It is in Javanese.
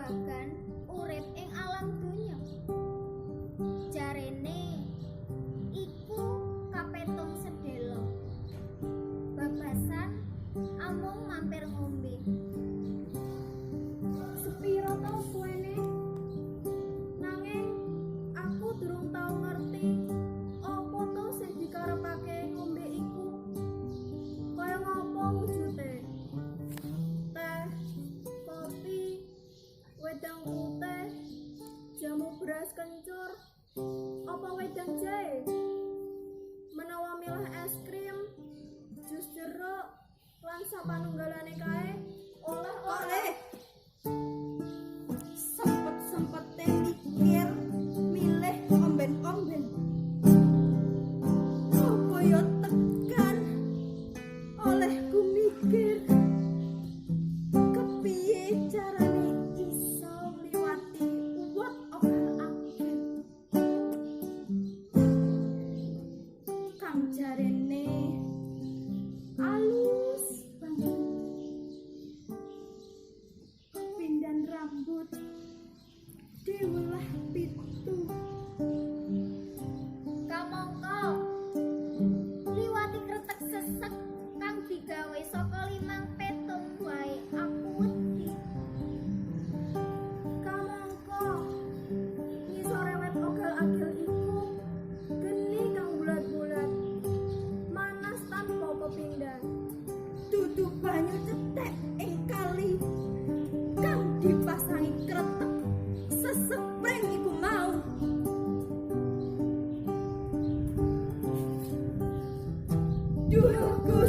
babagan urip ing alam donya. Jarene iku kapetung sedelo. Babasan amung mampir ngombe. Sepiro tau suwene nanging aku durung tau ngerti apa to sing dikarepake ngombe iku. Kaya ngopo wujude? Teh, kopi, wedang putih, jamu beras kencur, apa wedang jahe? Menawa milah es krim, jus jeruk, lan sapanunggalane kae oleh-oleh. Sempet-sempete mikir milih omben-omben. Apa ya tekan olehku mikir kepiye carane iso liwati uwat ogal-abel. Kang jarene alus banget. Pindan rambut diwelah pitu. Kamangka liwati kretek sesek kang digawe saka limang petung wae aku wedi. Kamangka ngisore wet ogal-agel iku geni kang bulat-bulat, manas tanpa pepindhan. Dudu banyu cetek ing kali kang dipasangi kretek sesepring iku mau. Duh